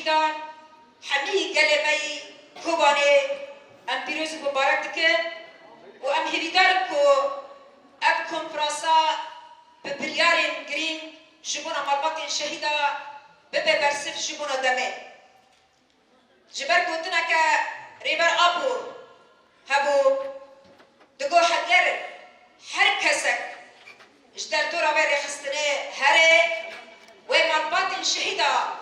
شهیدان همی گلمه کوبانه ام پیروز مبارک دکن و ام هیویدار کو اب کنفرانسا به بریارین گرین جبونا مالبات شهیدا ببه برسف جبونا دمه جبر گوتنا که ریبر آبو هبو دگو حدر هر کسک اجدر دورا بیر خستنه هره و مالبات شهیدا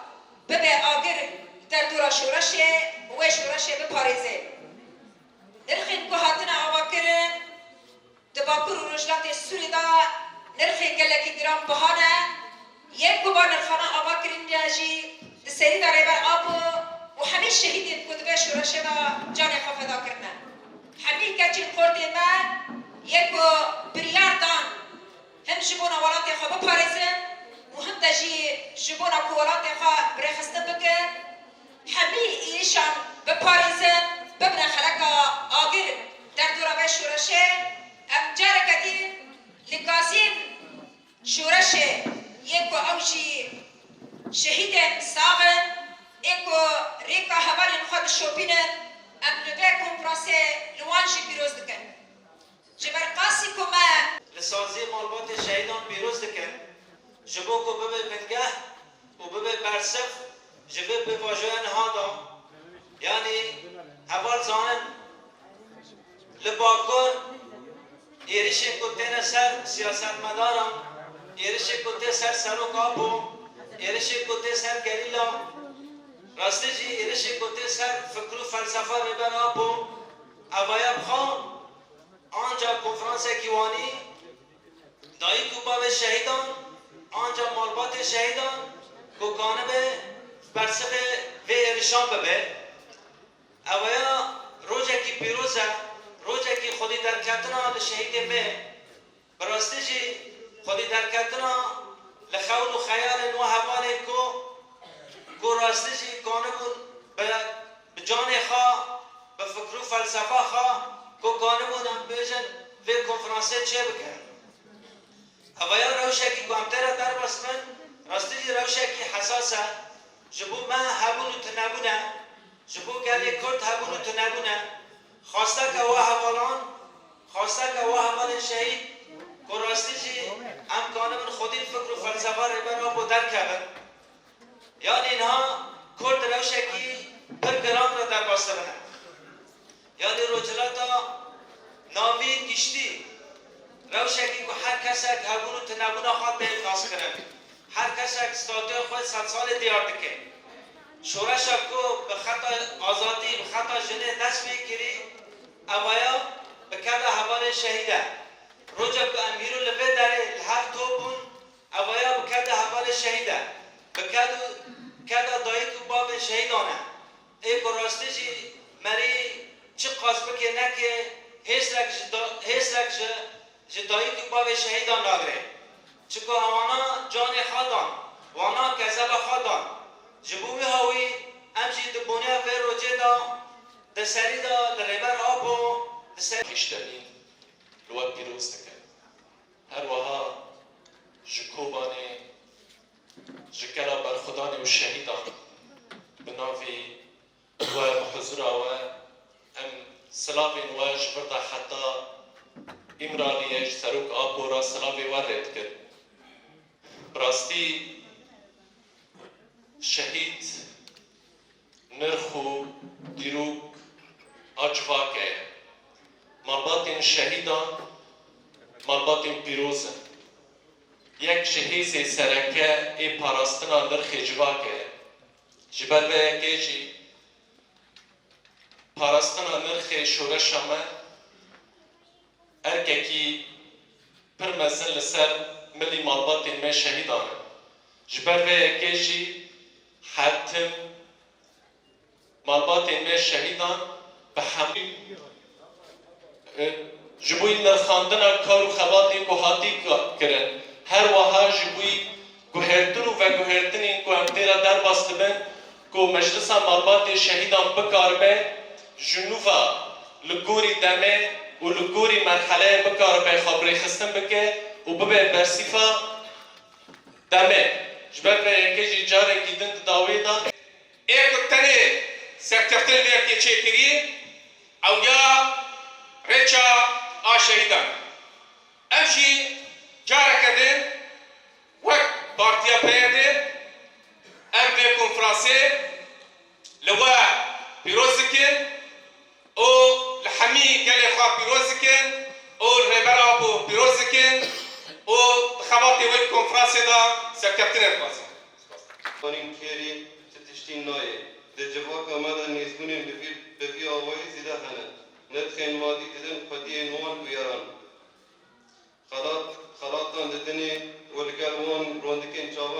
ببه آگر در دورا شورشه و شورشه بپاريزه نرخي كهاتنا أواكرن دباكر ورجلات السوري دا نرخي قلك درام بهانا يكو بان الخنا أواكرن ياجي السيدة ريبر أبو وحمي الشهيدين كتبه شورشه دا جاني خفضا كرنا حمي كاتشين خورتي ما يكو بريار دان هم جبونا ولاتي خوا بپاريزن وهم داجي جبونا كو ولاتي خوا بريخستن بكن حمی ایشان بپاریزن ببرن خلقا آگر در دورا شورشه ام جارکتی لگازین شورشه یکو اوشی شهیدن ساغن یکو ریکا هوالین خود شوپینن ام نوه کنفرانسه لوانجی پیروز دکن جبر قاسی کما لسازی مالبات شهیدان پیروز دکن جبو کو ببه بنگه و ببه برسف جبه به واژه‌ان هادا یعنی اول زانن لباکن ایرش کتن سر سیاست مدارم ایرش کتن سر سرو کابو ایرش کتن سر گریلا راسته جی ایرش کتن سر فکر و فلسفه ربر آبو اوایب خان آنجا کنفرانس کیوانی دایی کوبا به شهیدان آنجا مالبات شهیدان کوکانه به برسخ و ارشان ببه اویا روزه کی پیروزه روزه کی خودی در کتنا لشهید به براسته جی خودی در کتنا لخول و خیال و حواله کو راسته جی کانه بون به جان خواه به فکر و فلسفه خواه کو کانه بون هم بیجن و کنفرانسه چه بکن اویا روشه کی کامتر در بسمن راسته جی روشه کی حساسه جبو ما هبونو تنابونه جبو گلی کرد هبونو تنابونه خواسته که واه هوالان خواسته که واه هوال شهید که راستی جی امکانه من خودی فکر و فلسفه رو با در کبن یعنی اینها کرد روشکی پر گرام را در باسته بنه یعنی روجلاتا ناوید گشتی روشکی که هر کسی که هبونو تنابونه خواد به اخلاص کنه هر کسی که استاده خود 100 سال دیار دکه شورش کو به خطا آزادی به خطا جنه دست میگیری اوایا به کدا حوال شهیده روزا که امیرو لبه داره هر توبون اوایا به کدا حوال شهیده به کدا دایی کو باب شهیدانه ای کو راسته جی مری چه قاسبه که نکه هیس رک دایی کو باب شهیدان ناگره چکو اوانا جان خادان وانا کذب خادان جبوی هاوی امجی دبونیا فر روجه دا دسری دا لربر آبو دسری خشتنی لواد پیروز دکن هر وها جکوبانی جکلا برخدانی و شهیدان بناوی و محضور و ام سلاوین و جبرد حتی امرانیش سروک آبو را سلاوی ورد کرد براستی شهید نرخو دیروک آجواکه مالباتین شهیدان مالباتین پیروزن یک شهیز سرکه ای پاراستنا نرخ جواکه جبر به یکیجی پاراستنا نرخ شورش همه ارککی پر مزن لسر ملی مالباتین من شهیدانه جبر به یکیجی حتم مالبات این شهیدان به همین جبوی نرخاندن کار و خباتی گوهاتی کرن هر وها جبوی گوهرتن و گوهرتن این که امتیرا در باسته بن که مجلس مالبات شهیدان بکار به جنوبا لگوری دمه و لگوری مرحله بکار به خبری خستن بکه و ببه برسیفا دمه جبر به یکی جاره گیدن داوی دان کتنه سرکفتن ویرکی چه کری او یا ریچا آشهیدان امشی جاره کدن وقت پارتیا پیده ام به کنفرانسه لوا پیروز کن او لحمی گلی خواه پیروز کن او ریبرا بو پیروز کن او خباتی وی کنفرانسه دا سرکفتن اتبازی قانون کیری تشتین نایه در جواب آمده نیزگونین بفی آوایی زیده هنه ندخین مادی کدن خودی نوان بیاران خلاتان ددنی